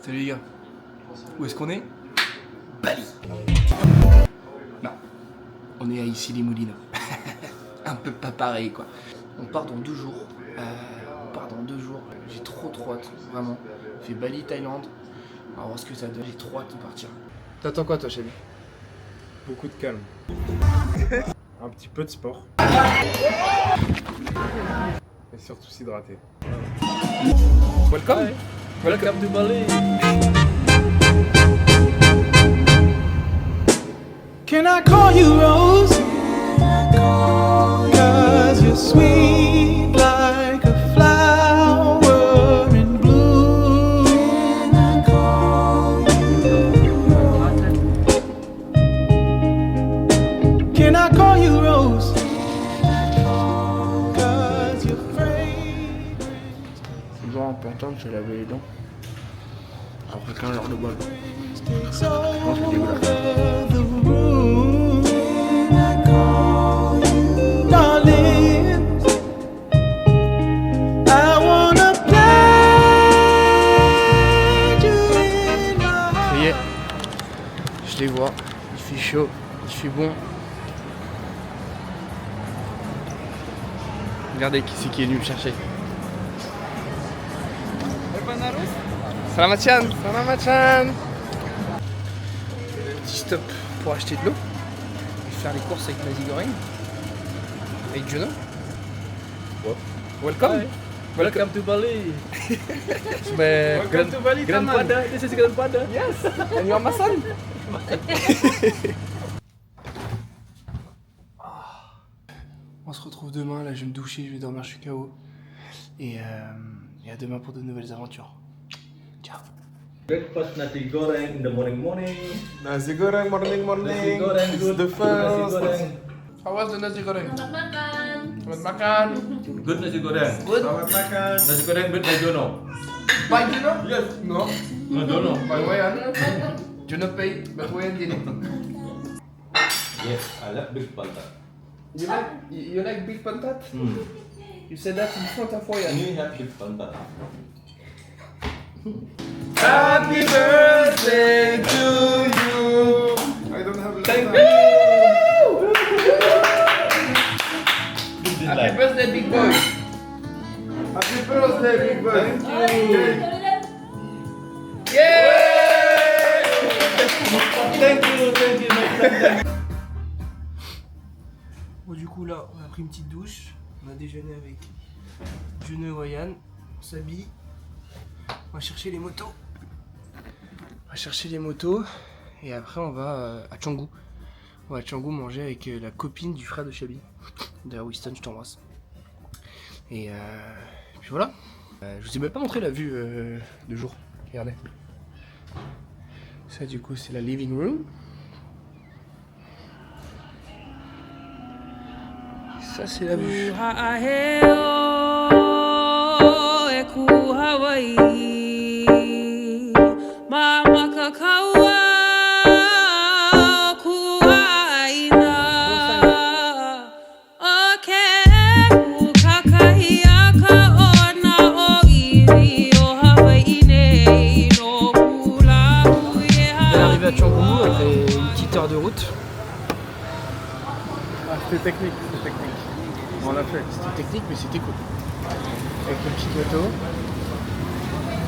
Salut les gars. Où est-ce qu'on est? Bali. Non. On est à Issy-les-Moulineaux. Un peu pas pareil quoi. On part dans 2 jours. J'ai trop hâte, vraiment. On fait Bali, Thaïlande. On va voir ce que ça donne. J'ai trop hâte de partir. T'attends quoi toi, Chéri? Beaucoup de calme. Un petit peu de sport. Et surtout s'hydrater. Welcome. Welcome to Bali. Can I call you Rose? Cause you're sweet like a flower in bloom. Can I call you Rose? Cause you're fragrant. C'est toujours important de se laver les dents après 15 heures de boîte. Takes over the room. Darling, I wanna play you in my Ça y est, je les vois, il fait chaud, il fait bon. Regardez qui c'est qui est venu me chercher. Salamatian, Salamatian. Petit stop pour acheter de l'eau et faire les courses avec Nasi Goreng. Avec Juno. Welcome. Hi. Welcome to Bali. Welcome to Bali, Grandfather. This is Grandfather. Yes, and you are my son. On se retrouve demain, là je vais me doucher, je vais dormir, je suis KO. Et à demain pour de nouvelles aventures. Ciao. Breakfast nasi goreng in the morning. Nasi goreng morning. Nasi goreng It's good. the Nasi first. goreng. How was the nasi goreng? Selamat makan. Selamat makan. Good nasi goreng. Good. Selamat makan. Nasi goreng with by Jono. By Juno? Yes. No. No Jono. By Wayan. Juno pay, but Wayan didn't. Yes, I like big pantat. You like big pantat? You said that in front of Wayan. You have big pantat. Happy birthday to you. I don't have Thank time. Happy birthday, big boy. Happy birthday, big boy. Yeah! Thank you, my friend. Bon, du coup, là, on a pris une petite douche. On a déjeuné avec Juno et Wayan. On s'habille. On va chercher les motos. Et après, on va à Canggu. On va à Canggu manger avec la copine du frère de Chabi. D'ailleurs, Winston, je t'embrasse. Et puis voilà. Je vous ai même pas montré la vue de jour. Regardez. Ça, du coup, c'est la living room. Ça, c'est la vue. Arrivé à Canggu après une petite heure de route. Ah, c'était technique. On l'a fait. C'était technique mais c'était cool. Avec une petite moto.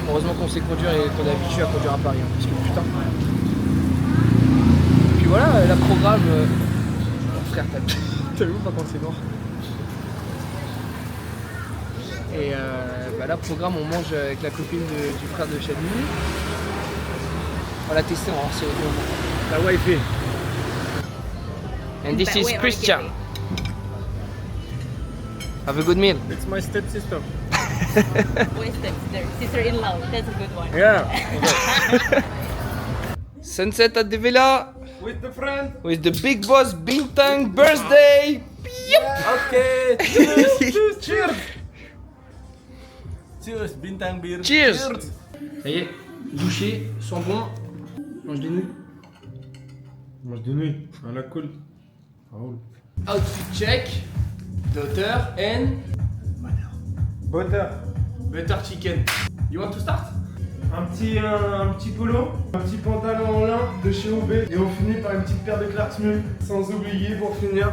Heureusement qu'on sait conduire et qu'on est habitué à conduire à Paris, hein, parce que putain. Et puis voilà, la programme. Frère, t'as vu ou pas quand c'est noir? Et là, programme, on mange avec la copine du frère de Chabi. On l'a testé, on va voir si c'est bon. La Wi-Fi. And this is Christian. Have a good meal. It's my stepsister. Wait, sister-in-law. That's a good one. Yeah. Sunset at the villa With the friend. with the big boss Bintang birthday. Okay. Cheers. Cheers. Cheers. Bintang beer. Cheers. Ça y est, douché, sans bon, mange des nouilles. Moi de nuit. À la cool. Raoul. Outfit check, daughter and Butter. butter chicken. You want to start? un petit polo, un petit pantalon en lin de chez OB et on finit par une petite paire de Clarks Mull. Sans oublier pour finir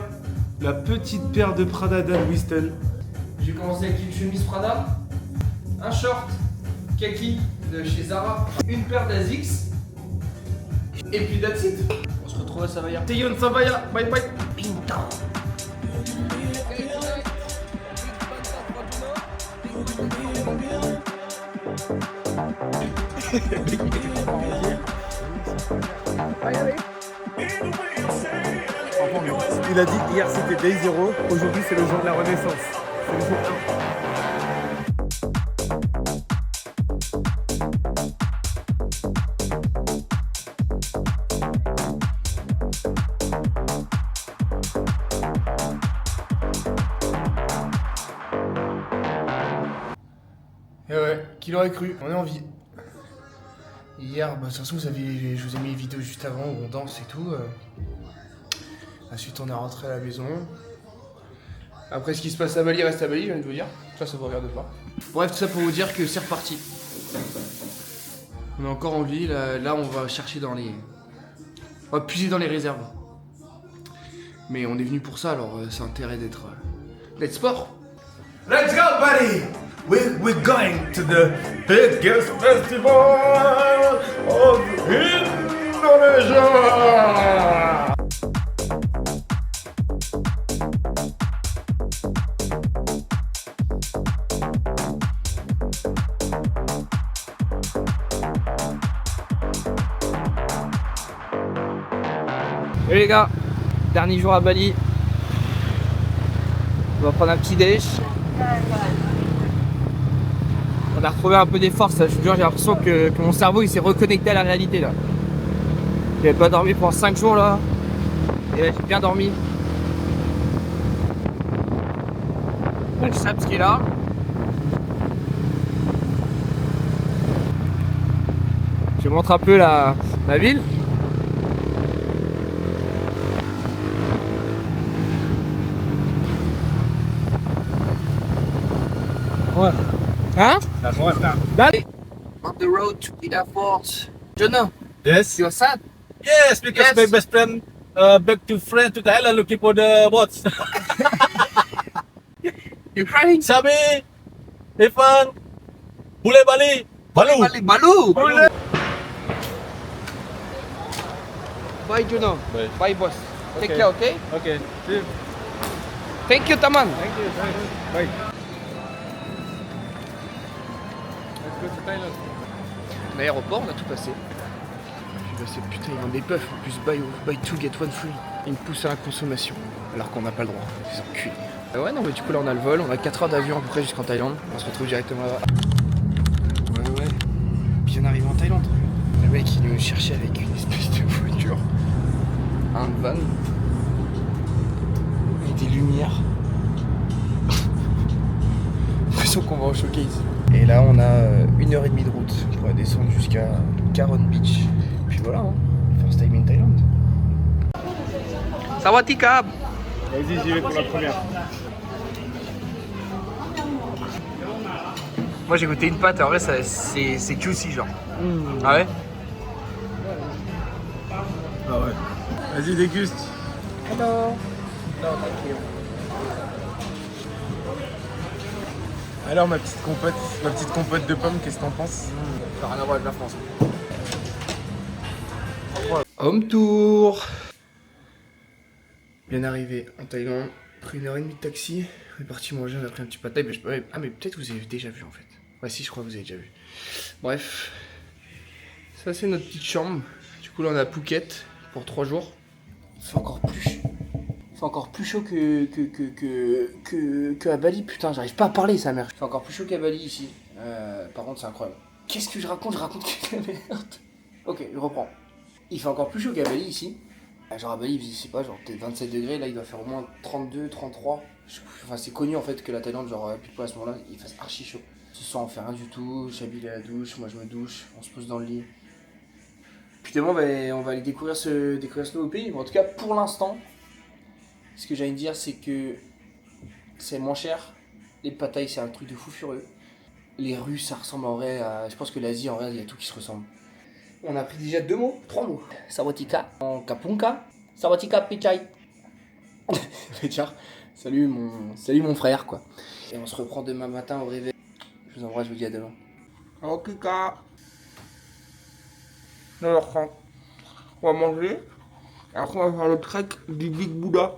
la petite paire de Prada d'Al Winston. J'ai commencé avec une chemise Prada, un short kaki de chez Zara, une paire d'Asics, et puis that's it. On se retrouve à Savaya. Teyon Savaya, bye bye. Pintan. Il a dit hier c'était Day Zero, aujourd'hui c'est le jour de la renaissance. C'est le jour 1. Et ouais, qui l'aurait cru, on est en vie. Hier, bah, de toute façon, je vous ai mis les vidéos juste avant où on danse et tout. Ensuite, on est rentré à la maison. Après, ce qui se passe à Bali reste à Bali, je viens de vous dire. Ça vous regarde pas. Bref, tout ça pour vous dire que c'est reparti. On est encore en vie. Là, on va chercher dans les... On va puiser dans les réserves. Mais on est venu pour ça, alors c'est intérêt d'être sport. Let's go, buddy! We're going to the biggest festival of Indonesia! Salut les gars, dernier jour à Bali. On va prendre un petit déj. On a retrouvé un peu des forces, je vous jure, j'ai l'impression que mon cerveau il s'est reconnecté à la réalité là. J'avais pas dormi pendant 5 jours là. Et là j'ai bien dormi. Le Saps qui est là. Je vous montre un peu la ville. Ouais. Hein? That's what's up. That on the road to Ida Fort. Jonah, Yes. you're sad? Yes, because Yes. my best friend back to France to Thailand looking for the boats. You're crying? Sabi, Evan, Bule Bali, Balu. Baloo! Bye Jonah. Bye. Bye boss. Take Okay. care, okay? Okay. See you. Thank you Taman. Thank you. Bye. Let's go to Thailand. L'aéroport, on a tout passé. J'ai passé, putain, ils vendent des puffs. En plus, buy two, get one free. Ils me poussent à la consommation. Alors qu'on n'a pas le droit. Ils enculés. Ouais, non, mais du coup, là, on a le vol. On a 4 heures d'avion à peu près jusqu'en Thaïlande. On se retrouve directement là-bas. Ouais. Bien arrivé en Thaïlande. Le mec, il nous cherchait avec une espèce de voiture. Un van. Et des lumières. L'impression qu'on va au showcase. Et là, on a 1h30 de route pour aller descendre jusqu'à Caron Beach. Puis voilà, hein. First time in Thailand. Sawadee-ka. Vas-y, j'y vais pour la première. Moi, j'ai goûté une pâte, en vrai, c'est juicy, genre. Ah ouais? Ah ouais. Vas-y, déguste. Hello. No, thank you. Alors, ma petite compote de pommes, qu'est-ce que t'en penses? Ça n'a rien à voir avec la France. Home tour. Bien arrivé en Thaïlande, pris 1h30 de taxi, on est parti manger, on a pris un petit pad thai, mais ah mais peut-être vous avez déjà vu en fait. Ouais si, je crois que vous avez déjà vu. Bref, ça c'est notre petite chambre. Du coup là on a Phuket pour 3 jours. Il fait encore plus chaud. Il fait encore plus chaud que à Bali, putain j'arrive pas à parler sa mère. Il fait encore plus chaud qu'à Bali ici. Par contre c'est incroyable. Qu'est-ce que je raconte? Je raconte que de la merde. Ok, je reprends. Il fait encore plus chaud qu'à Bali ici. Genre à Bali, je sais pas, genre peut-être 27 degrés, là il doit faire au moins 32, 33. Enfin c'est connu en fait que la Thaïlande, genre plus de à ce moment-là, il fasse archi chaud. Ce soir on fait rien du tout, Chabi il est à la douche, moi je me douche, on se pose dans le lit. Puis demain on va aller découvrir ce nouveau pays. En tout cas pour l'instant, ce que j'ai envie de dire c'est que c'est moins cher. Les pad thai c'est un truc de fou furieux. les rues, ça ressemble en vrai à... Je pense que l'Asie, en vrai, il y a tout qui se ressemble. On a pris déjà 2 mots, 3 mots. Sawatika, en kapunka. Sawatika pichai. Richard, salut mon frère, quoi. Et on se reprend demain matin au réveil. Je vous embrasse, je vous dis à demain. Ok, 9h30. On va manger. Et après, on va faire le trek du Big Buddha.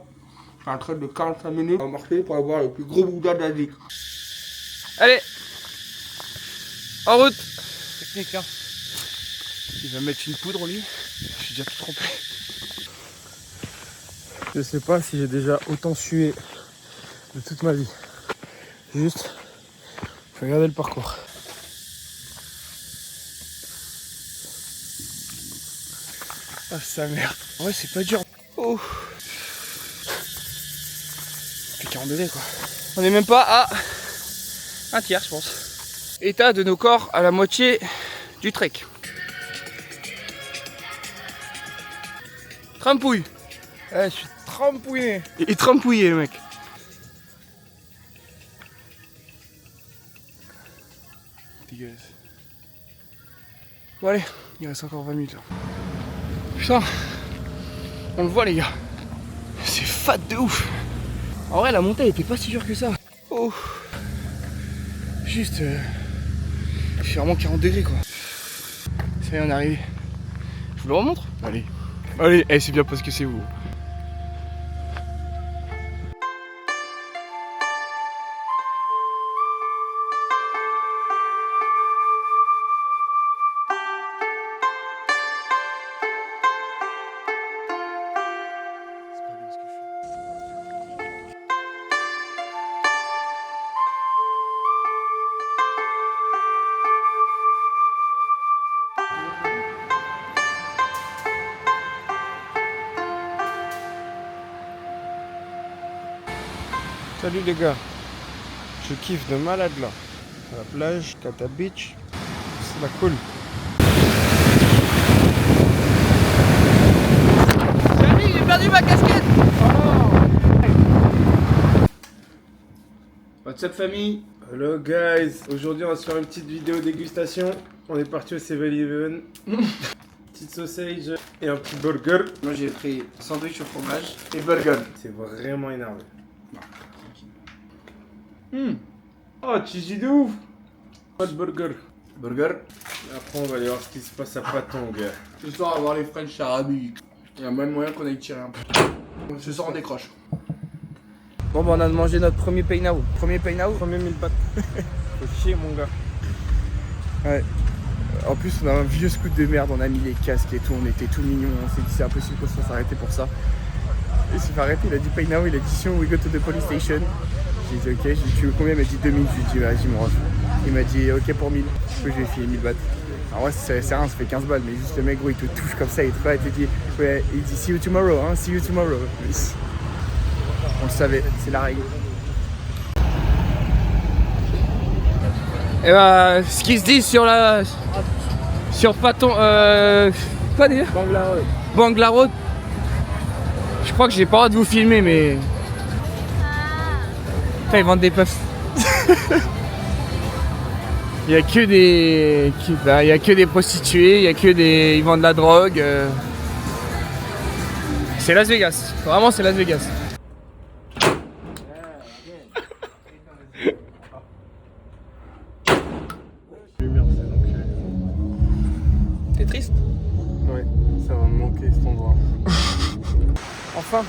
C'est un trek de 45 minutes. On va marcher pour aller voir le plus gros Bouddha d'Asie. Allez, en route. Technique, hein. Il va mettre une poudre, lui. Je suis déjà tout trempé. Je sais pas si j'ai déjà autant sué de toute ma vie. Juste, regardez le parcours. Ah, sa merde. Ouais, c'est pas dur. Oh. C'est 40 degrés, quoi. On n'est même pas à un tiers, je pense. État de nos corps à la moitié du trek. Trampouille. Eh, je suis trempouillé. Il est trempouillé, le mec. Dégueulasse. Bon, allez, il reste encore 20 minutes là. Putain, on le voit, les gars. C'est fat de ouf. En vrai, la montée était pas si dure que ça. Oh. Juste. Il fait vraiment 40 degrés, quoi. Ça y est, on est arrivé. Je vous le remontre. Allez. Allez, c'est bien parce que c'est vous. Salut les gars. Je kiffe de malade là. À la plage, Kata Beach. C'est la cool. Salut, j'ai perdu ma casquette. What's up, famille? Hello guys. Aujourd'hui on va se faire une petite vidéo dégustation. On est parti au 7-Eleven. Petite sausage et un petit burger. Moi, j'ai pris sandwich au fromage et burger. C'est vraiment énervé. Oh, cheesy de ouf. Pas de burger. Burger. Et après on va aller voir ce qui se passe à Patong. Ce soir, on va voir les French arabiques. Il y a même moyen qu'on aille tirer un peu. Ce soir, on décroche. Bon, bah, on a demandé notre premier pay now. Premier pay now. Premier 1000 bahts. Faut chier mon gars. Ouais. En plus, on a un vieux scoot de merde. On a mis les casques et tout. On était tout mignons. On s'est dit, c'est impossible qu'on se fasse arrêter pour ça. Il s'est fait arrêter. Il a dit pay now. Il a dit, si we go to the police station. J'ai dit ok, j'ai dit tu veux combien? Il m'a dit 2000, je lui ai dit vas-y mon ref. Il m'a dit ok pour 1000, du coup je lui ai filé 1000 bahts. Alors ouais c'est rien, ça fait 15 balles, mais juste le mec gros il te touche comme ça, il te dit ouais, il dit see you tomorrow, hein, see you tomorrow. On le savait, c'est la règle. Et bah ce qui se dit sur la... sur Paton... quoi déjà? Bangla Road. Bangla Road. Je crois que j'ai pas le droit de vous filmer mais... Ils vendent des puffs. Il y a que des, il y a que des prostituées, il y a que des, ils vendent de la drogue. C'est Las Vegas. Vraiment, c'est Las Vegas. T'es triste? Ouais, ça va me manquer cet endroit. Enfin.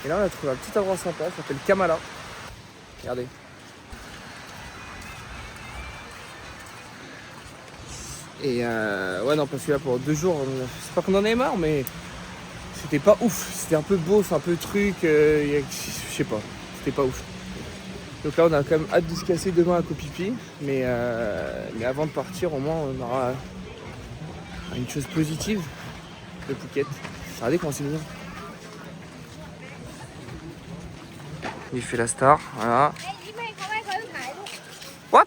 Et là, on a trouvé un petit endroit sympa. Ça s'appelle Kamala. Regardez. Et ouais non pas celui-là pour 2 jours, c'est pas qu'on en ait marre mais c'était pas ouf, c'était un peu beauf, un peu truc, je sais pas, c'était pas ouf. Donc là on a quand même hâte de se casser demain à Koh-Phi-Phi, mais avant de partir au moins on aura une chose positive, le Phuket. Regardez comment c'est mignon. Il fait la star, voilà. What?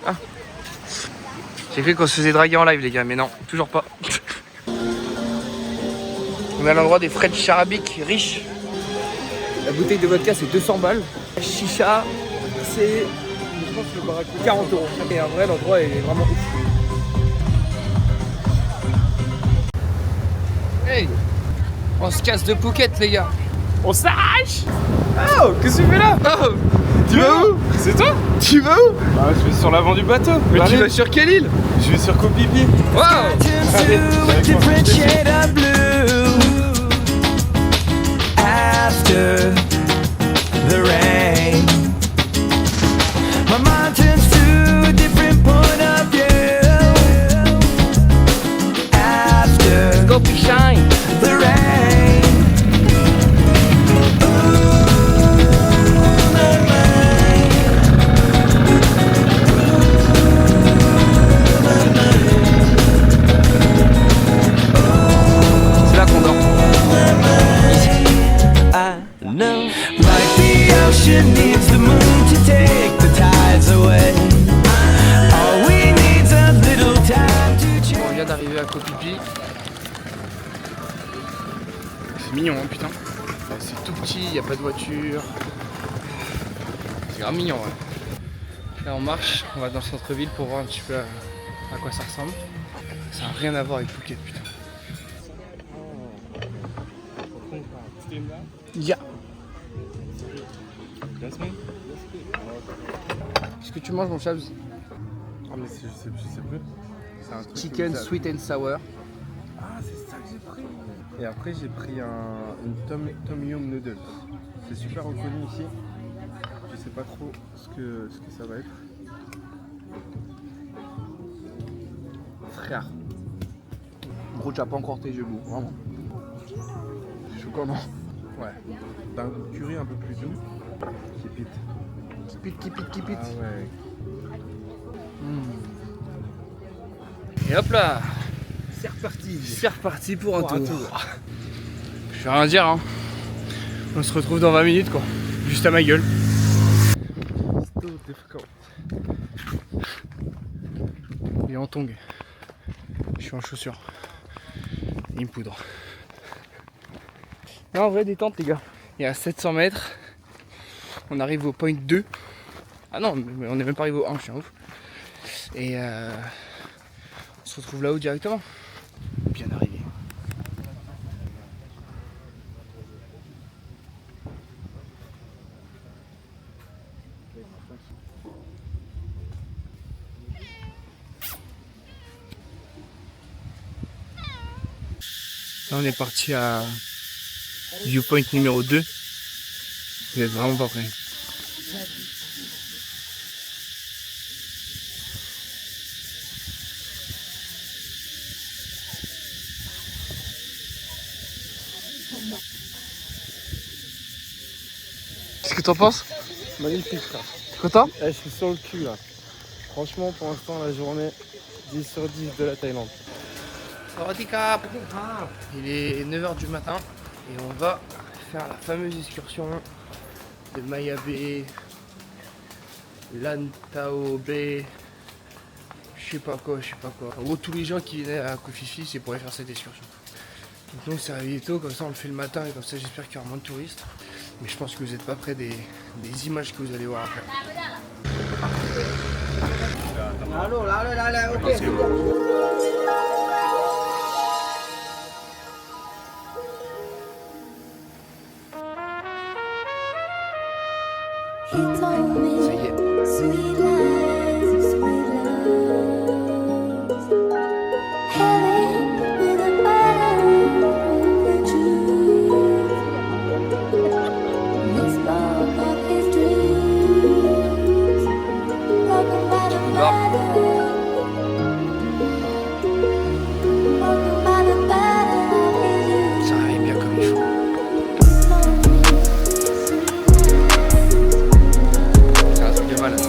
Ah. J'ai cru qu'on se faisait draguer en live les gars, mais non, toujours pas. On est à l'endroit des French arabiques riches. La bouteille de vodka c'est 200 balles. La chicha c'est, je pense, le barracuda 40 €. Et en vrai, l'endroit est vraiment ouf. Hey, on se casse de Phuket, les gars. On s'arrache. Oh, qu'est-ce que tu fais là? Oh, tu vas où? C'est toi? Tu vas où? Bah, je vais sur l'avant du bateau. Mais Allez. tu vas sur quelle île? Je vais sur Koh Phi Phi. Wow. Allez, A different shade of blue after the rain. My mind turns to a different point of view after Go be shine. the rain. C'est là qu'on dort. Like the ocean needs the moon to take the tides away. All we need's a little time to change. On vient d'arriver à Koh Phi Phi. C'est mignon, hein, putain. C'est tout petit, il n'y a pas de voiture. C'est grave mignon, ouais. Là on marche, on va dans le centre-ville pour voir un petit peu à quoi ça ressemble. Ça n'a rien à voir avec Phuket, putain. Ya. Qu'est-ce que tu manges, mon Chabs? Ah, mais je sais plus. C'est un truc Chicken comme ça. sweet and sour. Ah, c'est ça que j'ai pris. Et après, j'ai pris une Tom Yum Noodle. C'est super reconnu ici. Je sais pas trop ce que ça va être. Frère. Gros, tu n'as pas encore tes yeux beaux, vraiment. Chaud comment? Ouais. D'un curry un peu plus doux. Qui pite. Qui pite. Ah ouais. Et hop là. C'est reparti. C'est reparti pour un tour. Je vais rien dire, hein. On se retrouve dans 20 minutes, quoi. Juste à ma gueule. So difficult. Il est en tongs. Je suis en chaussures. Il me poudre. Non, en vrai, détente, les gars. Il y a 700 mètres. On arrive au point 2. Ah non, mais on n'est même pas arrivé au 1, je suis un ouf. Et on se retrouve là-haut directement. Bien arrivé. Là, on est parti à viewpoint numéro 2. Vous êtes vraiment pas prêts. Qu'est-ce que t'en penses? Magnifique, frère. T'es content? Je suis sur le cul là. Franchement, pour l'instant, la journée 10 sur 10 de la Thaïlande. Il est 9h du matin et on va faire la fameuse excursion de Maya Bay, Lantau Bay, je sais pas quoi. En gros, tous les gens qui venaient à Koh Phi Phi, c'est pour aller faire cette excursion. Donc nous, on s'est réveillé tôt, comme ça on le fait le matin et comme ça j'espère qu'il y aura moins de touristes. Mais je pense que vous n'êtes pas près des images que vous allez voir après. He told me Ça y est. sweet lies, heaven with a bottle of truth. He spoke of his dreams, broken by the battle, broken by the battle of his youth. Ça arrive bien comme il faut. C'est un truc de malade.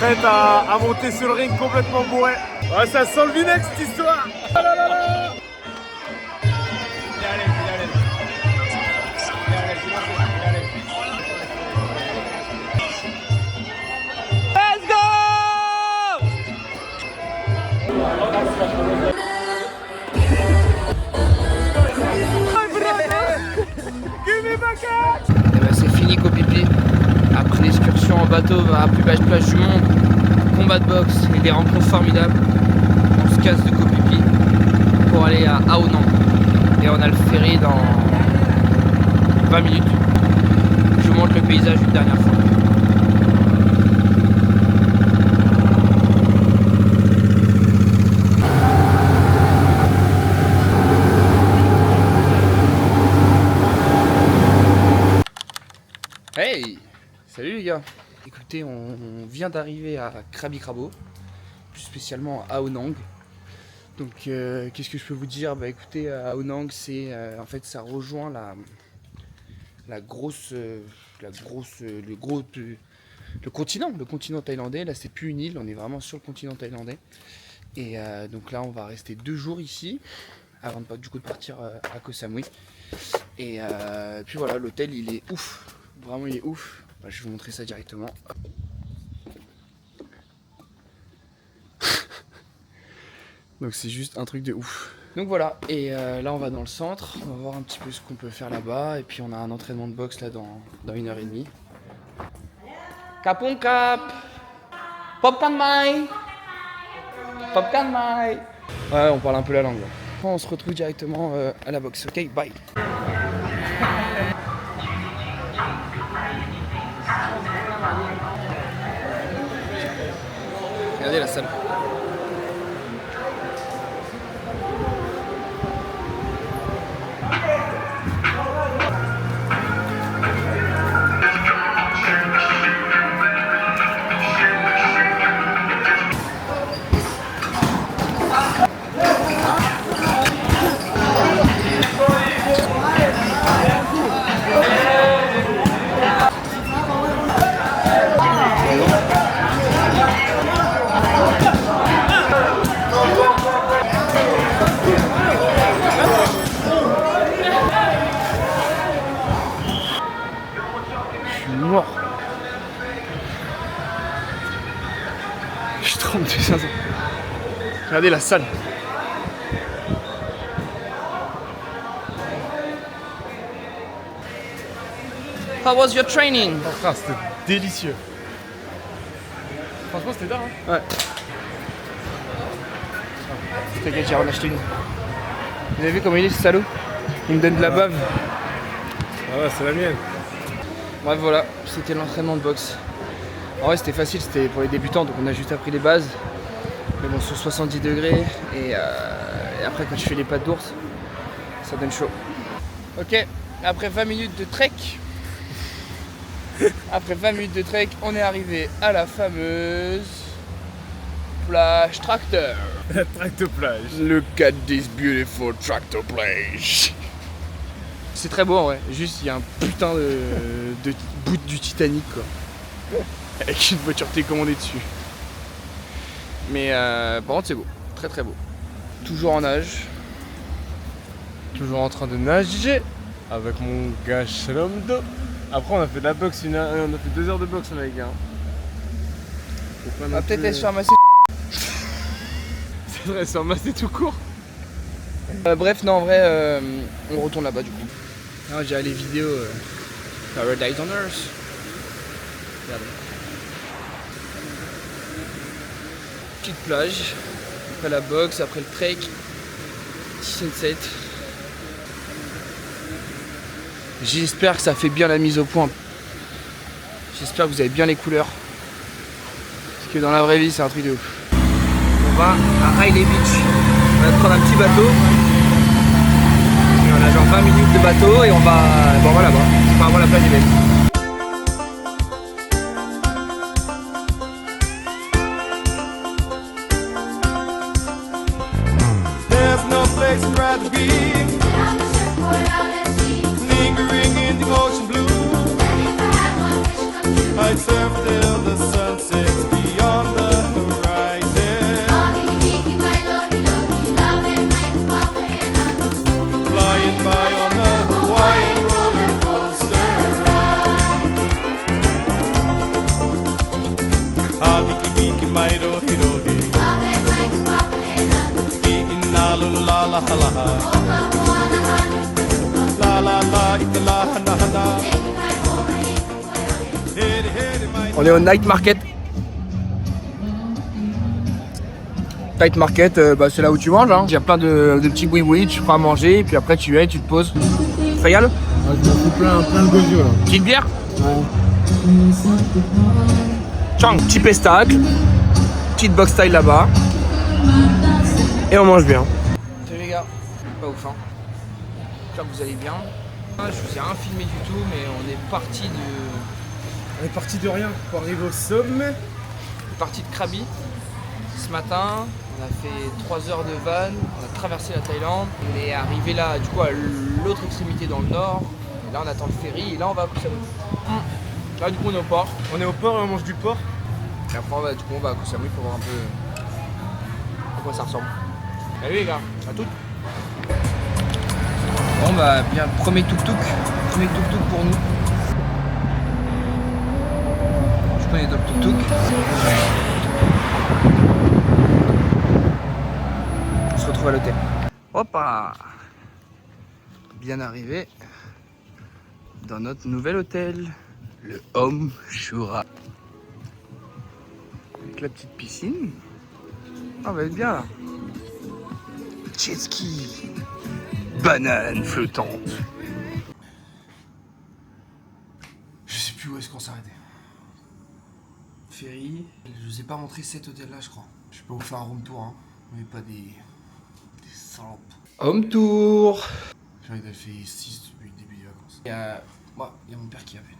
s'apprête à monter sur le ring complètement bourré. Ouais, ça sent le vinaigre cette histoire. Ah là là là. Et bah c'est fini Kopipi. Après l'excursion en bateau à la plus belle plage du monde, combat de boxe et des rencontres formidables, on se casse de Kopipi pour aller à Aonang. Et on a le ferry dans 20 minutes. Je vous montre le paysage une dernière fois. Hey! Salut les gars! Écoutez, on vient d'arriver à Krabi Krabo, plus spécialement à Aonang. Donc qu'est-ce que je peux vous dire? Bah écoutez, Aonang c'est en fait ça rejoint le continent thaïlandais. Là c'est plus une île, on est vraiment sur le continent thaïlandais. Et donc là on va rester 2 jours ici avant de du coup de partir à Koh Samui. Et puis voilà, l'hôtel il est ouf. Vraiment il est ouf. Bah, je vais vous montrer ça directement. Donc c'est juste un truc de ouf. Donc voilà, et là on va dans le centre, on va voir un petit peu ce qu'on peut faire là-bas. Et puis on a un entraînement de boxe là dans 1h30. Kapong Kap Popkan Mai Popkan Mai. Ouais, on parle un peu la langue là. On se retrouve directement à la boxe, ok, bye. Regardez la salle. Mort. Je trempe de 500. Regardez la salle. How was your training? Ah, c'était délicieux. Franchement, c'était dingue. Hein. Ouais. T'inquiète, j'ai en acheté une. Vous avez vu comment il est ce salaud? Il me donne de la bave. Ah ouais, c'est la mienne. Bref, voilà, c'était l'entraînement de boxe. En vrai, c'était facile, c'était pour les débutants, donc on a juste appris les bases. Mais bon, sur 70 degrés, et après, quand tu fais les pattes d'ours, ça donne chaud. Ok, après 20 minutes de trek, on est arrivé à la fameuse plage Tractor. La tractor plage. Look at this beautiful Tractor plage. C'est très beau en vrai, juste il y a un putain de bout du Titanic quoi. Avec une voiture télécommandée dessus. Mais par contre c'est beau, très très beau. Toujours en nage. Toujours en train de nager avec mon gars Shalomdo. Après on a fait de la boxe, on a fait 2 heures de boxe avec gars. On va peut-être aller se faire masser. C'est vrai, c'est un masser tout court. Bref, non en vrai, on retourne là-bas du coup. Non, j'ai les vidéos Paradise on Earth. Regardez. Petite plage, après la boxe, après le trek, petit sunset. J'espère que ça fait bien la mise au point. J'espère que vous avez bien les couleurs. Parce que dans la vraie vie, c'est un truc de ouf. On va à Riley Beach. On va prendre un petit bateau. Et on a genre 20 minutes de bateau et on va là-bas. Enfin, voilà, la plage est belle. There's no place I'd rather be. Lingering in the ocean blue. I'd surf till the sun sets beyond On est au night market. Night market, bah, c'est là où tu manges. Hein. Il y a plein de petits boui-boui, tu feras à manger, et puis après tu viens et tu te poses. Ça régale? Ouais, je m'en fous plein de gosio là. Petite bière? Ouais. Tiens, petit pestacle. Petite box style là-bas. Et on mange bien. Salut les gars. Pas ouf hein. J'espère que vous allez bien. Je vous ai rien filmé du tout, mais on est parti de rien pour arriver au sommet. de Krabi. Ce matin, on a fait 3 heures de van, on a traversé la Thaïlande, on est arrivé là du coup à l'autre extrémité dans le nord, et là on attend le ferry et là on va à Koh Samui. Là du coup on est au port. On est au port et on mange du porc. Et après on va à Koh Samui pour voir un peu à quoi ça ressemble. Salut les gars, à toutes. Bon bah bien, premier tuk-tuk pour nous. Je connais d'autres tuk-tuk. On se retrouve à l'hôtel. Hoppa! Bien arrivé dans notre nouvel hôtel, le Om Shura. Avec la petite piscine. Ah, on va être bien là. Jet ski. Banane flottante. Je sais plus où est-ce qu'on s'arrêtait. Ferry. Je vous ai pas montré cet hôtel là, je crois. Je peux vous faire un room tour, hein. Mais pas des salopes. Home tour. J'en ai fait 6 depuis le début des vacances. Il y a mon père qui appelle.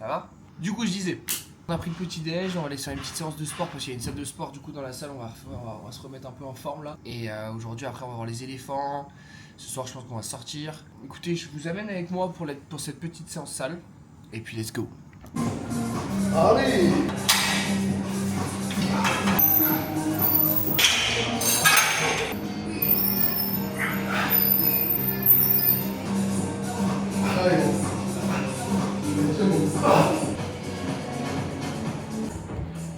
Ça va? Du coup, je disais, on a pris le petit déj, on va aller faire une petite séance de sport parce qu'il y a une salle de sport du coup dans la salle, on va se remettre un peu en forme là. Et aujourd'hui, après, on va voir les éléphants. Ce soir, je pense qu'on va sortir. Écoutez, je vous amène avec moi pour cette petite séance salle. Et puis, let's go. Allez!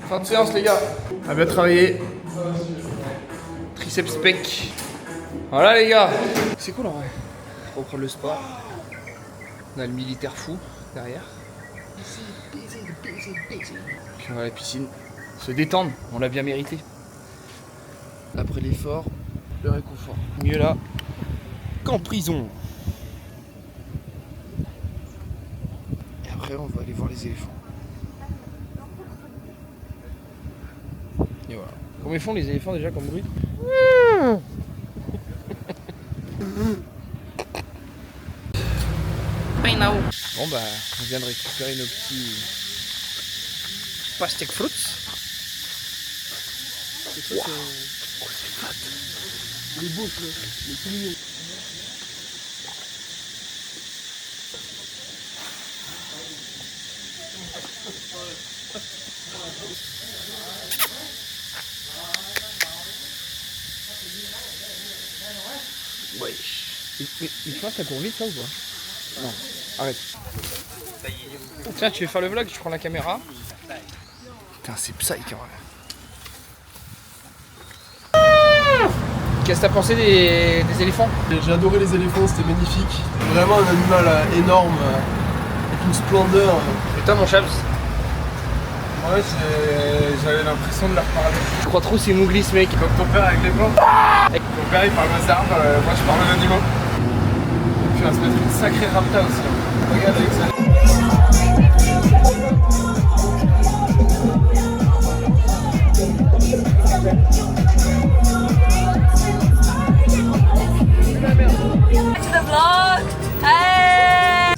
Fin de séance les gars. On a bien travaillé. Triceps pec. Voilà les gars. C'est cool en vrai. Reprendre le sport. On a le militaire fou derrière. Puis on va à la piscine. Se détendre, on l'a bien mérité. Après l'effort, le réconfort. Mieux là qu'en prison. Et après on va aller voir les éléphants. Et voilà. Comment ils font les éléphants déjà comme bruit? Bon bah on vient de récupérer nos petits pastèques fruits. Wow. C'est fat. Les beaux les plus mignons. Wesh. Mais tu vois ça court vite ça ou pas? Non, arrête. Tiens, tu veux faire le vlog, tu prends la caméra. Putain, c'est psych en vrai. Qu'est-ce que t'as pensé des éléphants? J'ai adoré les éléphants, c'était magnifique. Vraiment un animal énorme, avec une splendeur. Et toi mon Chaps? Ouais, j'avais l'impression de leur parler. Je crois trop c'est Mowgli ce mec. Comme ton père avec les blancs. Ton père il parle aux arbres, moi je parle aux animaux. Et puis on va se mettre une sacrée rapta aussi. Hein. Regarde avec ça.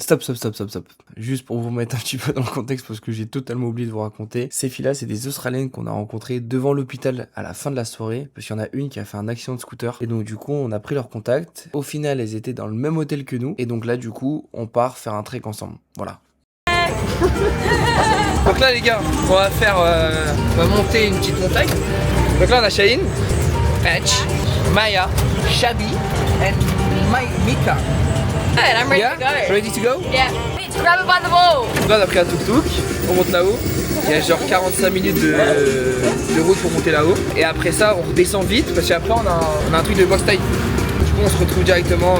Stop. Juste pour vous mettre un petit peu dans le contexte parce que j'ai totalement oublié de vous raconter. Ces filles-là, c'est des Australiennes qu'on a rencontrées devant l'hôpital à la fin de la soirée parce qu'il y en a une qui a fait un accident de scooter et donc du coup on a pris leur contact. Au final, elles étaient dans le même hôtel que nous et donc là du coup on part faire un trek ensemble. Voilà. Donc là les gars, on va monter une petite montagne. Donc là on a Shaheen, Etch, Maya, Shabi and Mika. Good, I'm ready Yeah? to go. Ready to go? Yeah. Grab it by the wall. Là, on a pris un tuk-tuk, on monte là-haut. Il y a genre 45 minutes de route pour monter là-haut. Et après ça, on redescend vite parce qu'après, on a un truc de box taille. Du coup, on se retrouve directement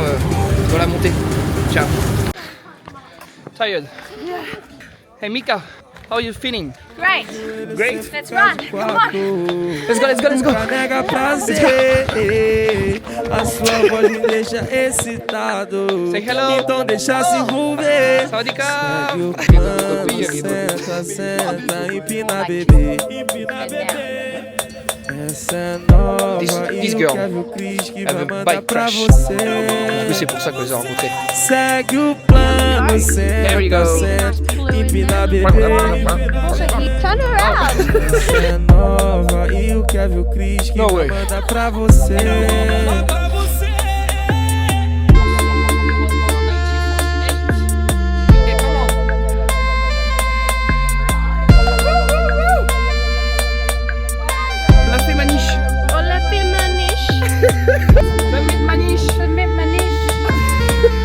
dans la montée. Ciao. Tired? Yeah. Hey Mika, how are you feeling? Great. Great? Let's run. Come on. Let's go, let's go, let's go. Nega prazer, a sua voz me deixa excitado. Say hello. Então deixa se envolver. Sawadika. Segue o plano, senta, senta, empina bebê. Empina bebê. Essa é nova This e girl o Kevin Cris que have vai a mandar bike pra crash. você. Du coup, c'est pour ça que je les ai rencontrés. Segue o plano, There we go. senta, senta, empina bebê. Turn around. Essa é nova e o Kevin Cris que No vai way. mandar pra você. On a fait Maniche. On l'a fait maniche. Maniche. Submit maniche.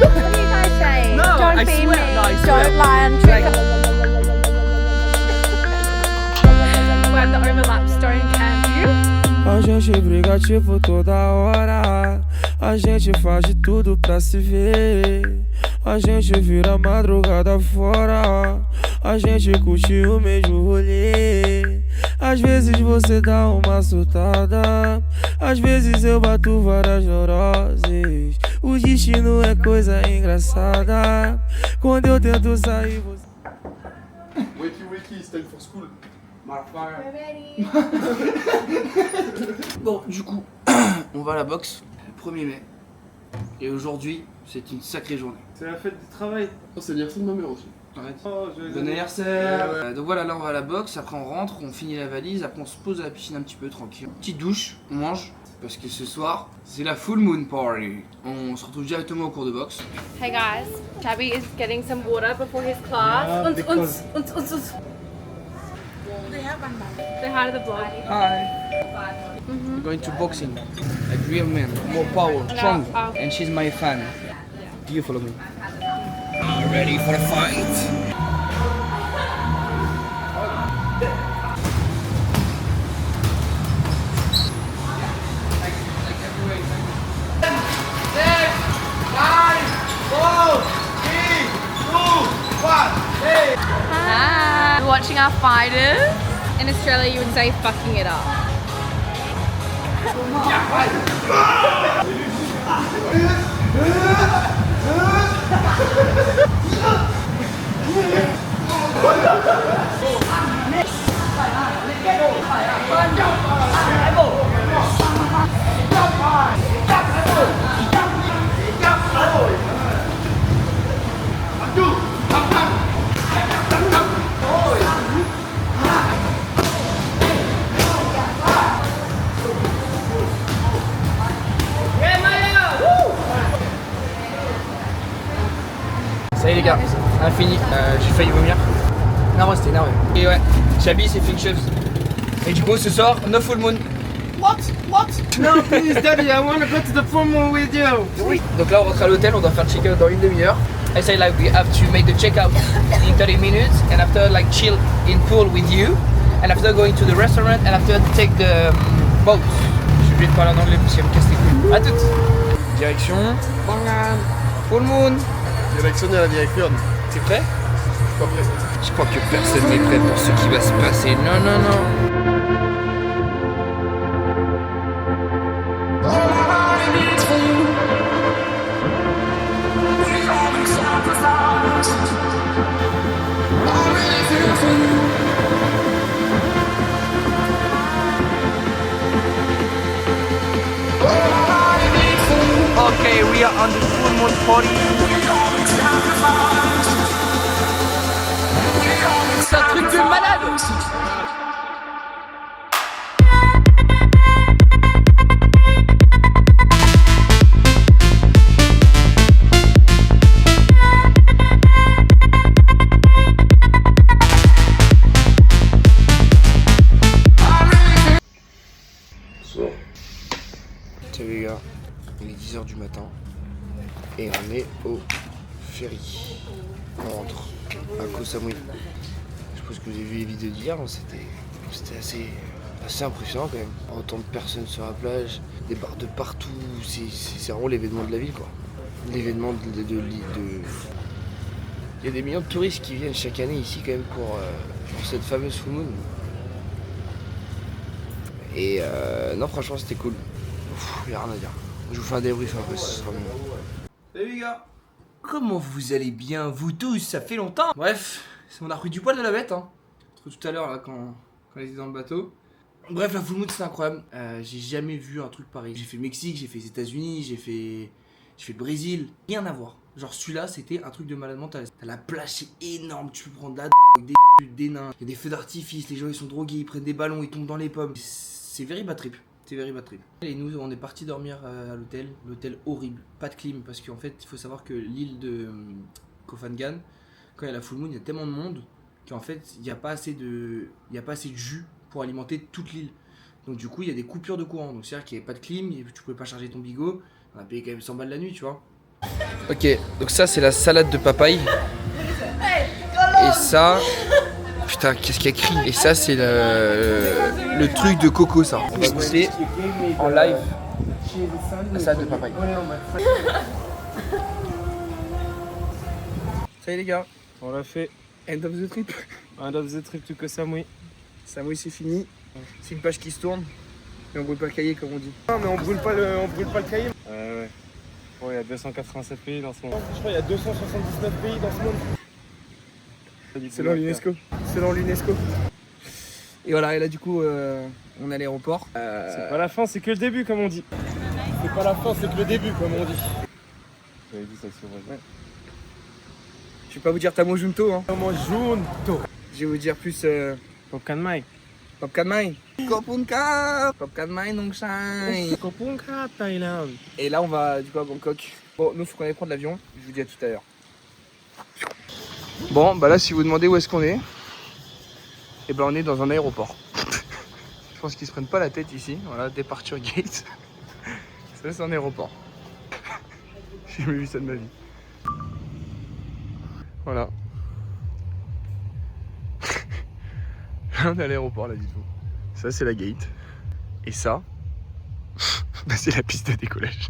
What are you guys saying? No, Don't I be swear. me. No, I swear. Don't lie and trick. We're at the overlap stone camp. You? A gente briga tipo toda hora. A gente faz de tudo pra se ver. A gente vira madrugada fora. A gente curte o mesmo rolê. Às vezes você dá uma surtada. Às vezes eu bato várias neuroses. O destino é coisa engraçada. Quando eu tento sair você... Wakey wakey, it's time for school. Bon, du coup, on va à la boxe, 1er mai. Et aujourd'hui, c'est une sacrée journée. C'est la fête du travail. Oh, c'est l'anniversaire de ma mère aussi. Arrête. Oh, joyeux Bon anniversaire. Donc voilà, là on va à la boxe, après on rentre, on finit la valise, après on se pose à la piscine un petit peu tranquille. Petite douche, on mange, parce que ce soir, c'est la full moon party. On se retrouve directement au cours de boxe. Hey guys, Chabby is getting some water before his class. Yeah, because- Say hi to the vlog. Hi. We're going to boxing, like real men, more power, strong. And she's my fan. You follow me. Ready for the fight. Hi. We're watching our fighters. In Australia, you would say fucking it up. Ça y est les gars, infini. J'ai failli vomir. Non, c'était énervé. Et ouais, Chabi c'est quelque chose. Et du coup ce soir, no full moon. What? No, please, daddy, I wanna go to the full moon with you. Oui. Donc là on rentre à l'hôtel, on doit faire le check-out dans une demi-heure. I say like we have to make the check-out in 30 minutes and after like chill in pool with you and after going to the restaurant and after take the boat. Je suis obligé de parler en anglais parce qu'elle me casse les couilles. A toutes. Direction. Full moon. Direction à la direction. T'es prêt? Pas prêt. Je crois que personne n'est prêt pour ce qui va se passer. Non, non, non. Okay, we are on the full moon party. C'est un truc de malade. Salut les gars, il est 10h du matin et on est au ferry. On rentre à Koh Samui. Je pense que vous avez vu les vidéos d'hier, c'était assez impressionnant quand même. Autant de personnes sur la plage, des bars de partout, c'est vraiment l'événement de la ville quoi. L'événement de l'île. Il y a des millions de touristes qui viennent chaque année ici quand même pour cette fameuse full moon. Et non franchement c'était cool. Il n'y a rien à dire. Je vous fais un débrief après, ce sera mieux. Salut les gars. Comment vous allez bien vous tous? Ça fait longtemps. Bref, on a repris du poil de la bête hein. Tout à l'heure là quand on était dans le bateau. Bref la full moon c'est incroyable. J'ai jamais vu un truc pareil. J'ai fait le Mexique, j'ai fait les États-Unis, j'ai fait le Brésil. Rien à voir. Genre celui-là c'était un truc de malade mental. La plage c'est énorme, tu peux prendre de la avec des nains. Il y a des feux d'artifice, les gens ils sont drogués, ils prennent des ballons, ils tombent dans les pommes. C'est very bad trip. C'est very bad trip. Et nous on est parti dormir à l'hôtel. L'hôtel horrible. Pas de clim parce qu'en fait il faut savoir que l'île de Koh Phangan, quand il y a la full moon, il y a tellement de monde qu'en fait il n'y a pas assez de jus pour alimenter toute l'île. Donc du coup il y a des coupures de courant. Donc c'est-à-dire qu'il n'y avait pas de clim, tu pouvais pas charger ton bigot. On a payé quand même 100 balles la nuit tu vois. Ok, donc ça c'est la salade de papaye. Et ça... Putain, qu'est-ce qu'il y a écrit? Et ça c'est le truc de coco ça. On va goûter en live la salade de papaye. Salut les gars, on l'a fait. End of the trip. End of the trip to Koh Samui. Samui c'est fini. C'est une page qui se tourne. Et on brûle pas le cahier comme on dit. Non mais on brûle pas le cahier. Ouais. Bon, il y a 287 pays dans ce monde. Je crois qu'il y a 279 pays dans ce monde. Selon l'UNESCO. Selon l'UNESCO. Et voilà, et là du coup on est à l'aéroport. C'est pas la fin, c'est que le début comme on dit. C'est pas la fin, c'est que le début comme on dit. J'avais dit ça sur ouais. Je vais pas vous dire Tamo Junto hein. Tamo Junto. Je vais vous dire plus Popkan Mai. Popkan Mai. Kopunka. Popkan Mai Nong Shai. Kopunka Thaïlande. Et là on va du coup à Bangkok. Bon, nous faut qu'on aille prendre l'avion. Je vous dis à tout à l'heure. Bon, bah là si vous demandez où est-ce qu'on est, et ben on est dans un aéroport. Je pense qu'ils se prennent pas la tête ici. Voilà, departure gate. Ça c'est un aéroport. J'ai jamais vu ça de ma vie. Voilà. Là on est à l'aéroport là du tout. Ça c'est la gate. Et ça, bah, c'est la piste de décollage.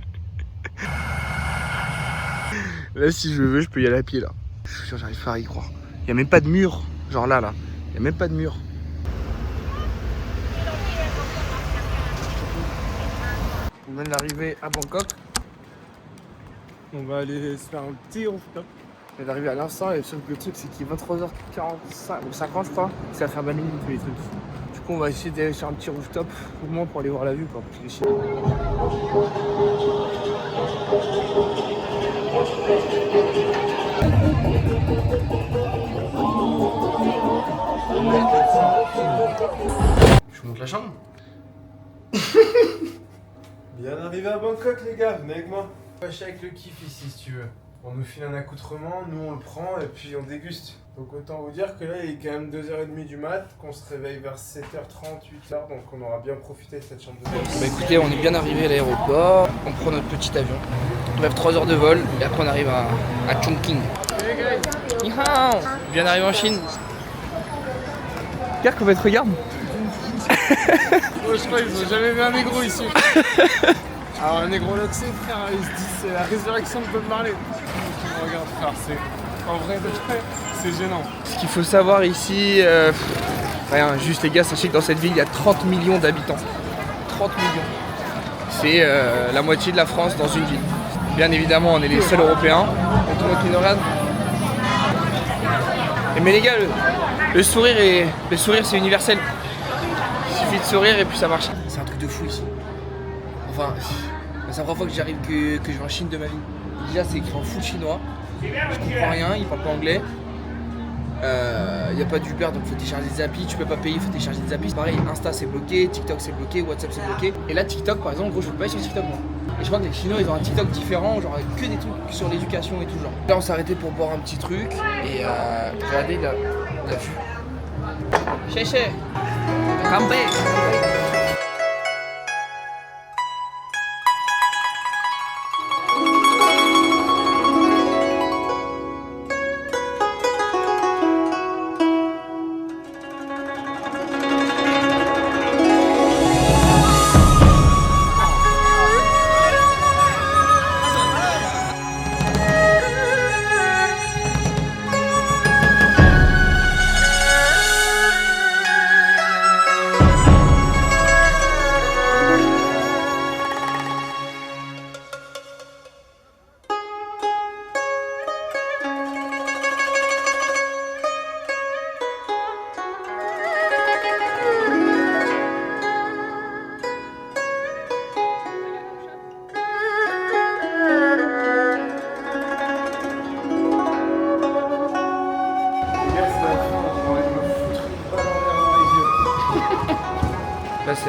Là si je veux je peux y aller à pied là. Je suis sûr j'arrive pas à y croire. Il n'y a même pas de mur. Genre là. Il n'y a même pas de mur. On vient d'arriver à Bangkok. On va aller se faire un petit rooftop. On vient d'arriver à l'instant et sauf que le truc c'est qu'il est 23h45 ou 50 je crois. Ça va faire 20 minutes tous les trucs. Du coup on va essayer d'aller sur un petit rooftop au moins pour aller voir la vue quoi. Parce que sinon... Je vous montre la chambre. Bien arrivé à Bangkok les gars, venez avec moi. On va avec le kiff ici si tu veux. On nous file un accoutrement, nous on le prend et puis on déguste. Donc autant vous dire que là il est quand même 2h30 du mat, qu'on se réveille vers 7h30, 8h, donc on aura bien profité de cette chambre de bonne. Bah écoutez, on est bien arrivé à l'aéroport, on prend notre petit avion. Bref, 3 heures de vol et après on arrive à Chongqing. Ni hao. Bien arrivé en Chine. Regarde comment elle te regarde. Moi je crois qu'ils ont jamais vu un négro ici. Alors un négro loxé frère, ils se disent c'est la résurrection de Bob Marley. Regarde frère, c'est en vrai de vrai, c'est gênant. Ce qu'il faut savoir ici, rien, juste les gars, sachez que dans cette ville il y a 30 millions d'habitants. 30 millions. C'est la moitié de la France dans une ville. Bien évidemment on est les seuls Européens. Tout le monde qui nous regarde. Mais les gars, le sourire c'est universel. Il suffit de sourire et puis ça marche. C'est un truc de fou ici. Enfin, c'est la première fois que j'arrive que je vais en Chine de ma vie. Déjà c'est écrit en full chinois. Je comprends rien, ils parlent pas anglais. Y a pas d'Uber donc faut télécharger des applis, tu peux pas payer, faut télécharger des applis. Pareil, Insta c'est bloqué, TikTok c'est bloqué, WhatsApp c'est bloqué. Et là TikTok par exemple, gros je peux pas aller sur TikTok moi. Et je crois que les Chinois ils ont un TikTok différent, genre avec que des trucs sur l'éducation et tout genre. Là on s'est arrêté pour boire un petit truc et regardez la vue. Chéché, Kambe.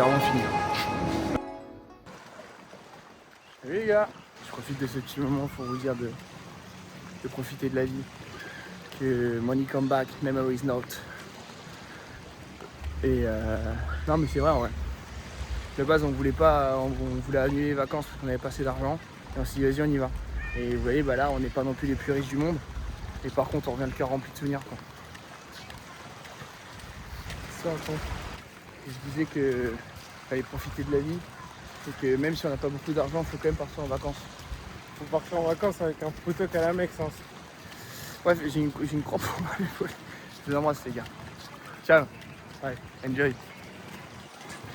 vraiment fini. Salut les gars, je profite de ce petit moment pour vous dire de profiter de la vie. Que money come back, memories not. Et non mais c'est vrai en vrai. De base on voulait annuler les vacances parce qu'on avait pas assez d'argent. Et on s'est dit vas-y on y va. Et vous voyez bah là on n'est pas non plus les plus riches du monde. Et par contre on revient le cœur rempli de souvenirs quoi. Ça attends. Et je disais que fallait profiter de la vie. Et que même si on n'a pas beaucoup d'argent, il faut quand même partir en vacances. Faut partir en vacances avec un poteau à la mec, hein. Ouais, j'ai une crampe pour l'épaule. Je vous embrasse les gars. Ciao. Ouais, enjoy.